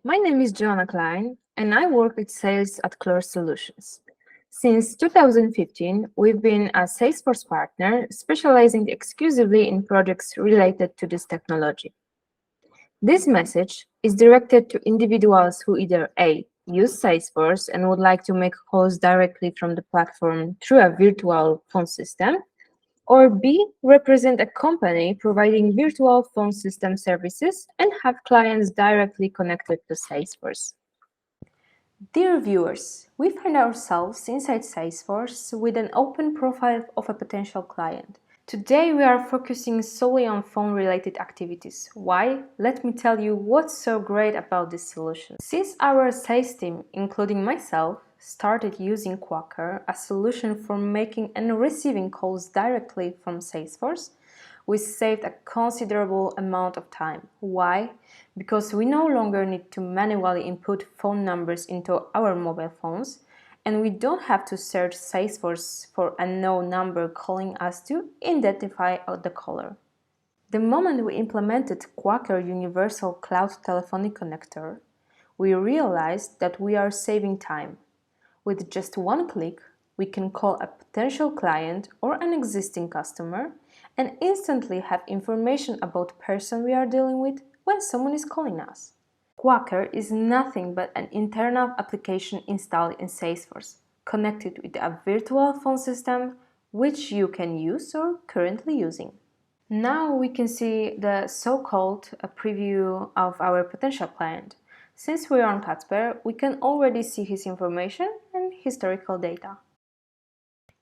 My name is Joanna Klein, and I work with sales at Clore Solutions. Since 2015, we've been a Salesforce partner specializing exclusively in projects related to this technology. This message is directed to individuals who either A. use Salesforce and would like to make calls directly from the platform through a virtual phone system, or B. represent a company providing virtual phone system services and have clients directly connected to Salesforce. Dear viewers, we find ourselves inside Salesforce with an open profile of a potential client. Today we are focusing solely on phone-related activities. Why? Let me tell you what's so great about this solution. Since our sales team, including myself, started using Quakker, a solution for making and receiving calls directly from Salesforce, we saved a considerable amount of time. Why? Because we no longer need to manually input phone numbers into our mobile phones, and we don't have to search Salesforce for a known number calling us to identify the caller. The moment we implemented Quakker Universal Cloud Telephony Connector, we realized that we are saving time. With just one click, we can call a potential client or an existing customer and instantly have information about the person we are dealing with when someone is calling us. Quakker is nothing but an internal application installed in Salesforce, connected with a virtual phone system which you can use or currently using. Now we can see the so-called preview of our potential client. Since we are on Kacper, we can already see his information and historical data.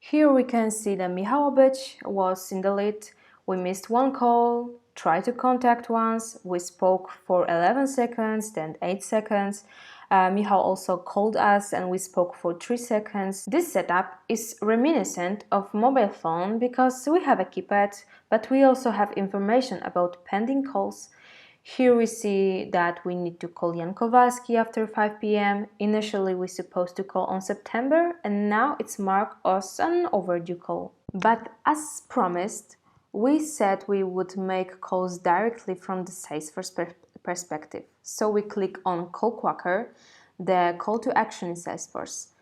Here we can see that Michałowicz was in the lead. We missed one call, tried to contact once, we spoke for 11 seconds, then 8 seconds. Michał also called us and we spoke for 3 seconds. This setup is reminiscent of mobile phone because we have a keypad, but we also have information about pending calls. Here we see that we need to call Jan Kowalski after 5 p.m. Initially we supposed to call on September and now it's marked as an overdue call. But as promised, we said we would make calls directly from the Salesforce perspective. So we click on Call Quakker, the call to action in Salesforce.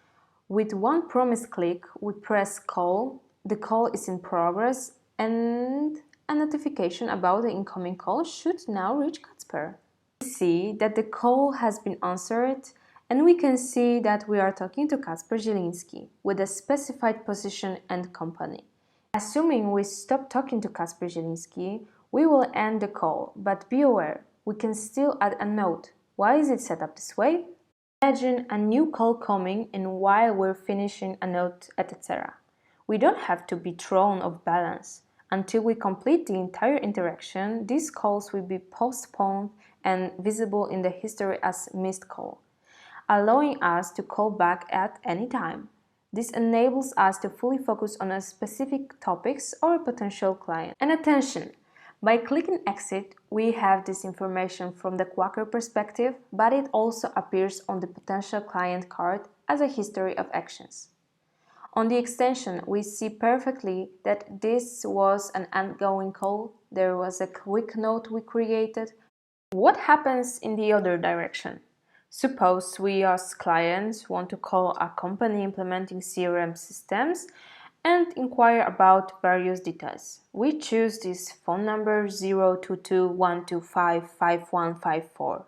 With one promised click, we press call, the call is in progress, and a notification about the incoming call should now reach Kacper. We see that the call has been answered and we can see that we are talking to Kacper Zieliński with a specified position and company. Assuming we stop talking to Kacper Zieliński, we will end the call, but be aware, we can still add a note. Why is it set up this way? Imagine a new call coming and while we're finishing a note, etc. We don't have to be thrown off balance. Until we complete the entire interaction, these calls will be postponed and visible in the history as missed call, allowing us to call back at any time. This enables us to fully focus on a specific topics or a potential client. And attention! By clicking exit, we have this information from the Quakker perspective, but it also appears on the potential client card as a history of actions. On the extension, we see perfectly that this was an ongoing call, there was a quick note we created. What happens in the other direction? Suppose we as clients want to call a company implementing CRM systems and inquire about various details. We choose this phone number 022-125-5154.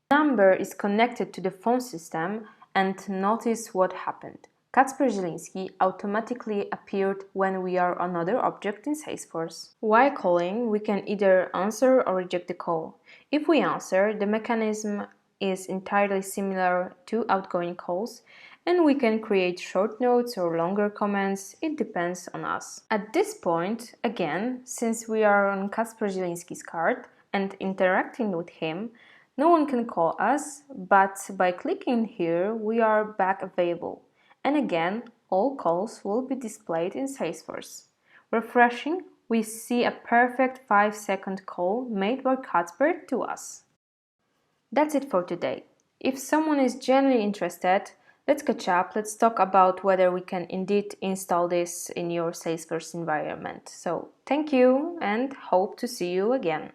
The number is connected to the phone system and notice what happened. Kacper Zieliński automatically appeared when we are another object in Salesforce. While calling, we can either answer or reject the call. If we answer, the mechanism is entirely similar to outgoing calls, and we can create short notes or longer comments, it depends on us. At this point, again, since we are on Kacper Zieliński's card and interacting with him, no one can call us, but by clicking here, we are back available. And again, all calls will be displayed in Salesforce. Refreshing, we see a perfect 5-second call made by Kacper to us. That's it for today. If someone is genuinely interested, let's catch up, let's talk about whether we can indeed install this in your Salesforce environment. So, thank you and hope to see you again.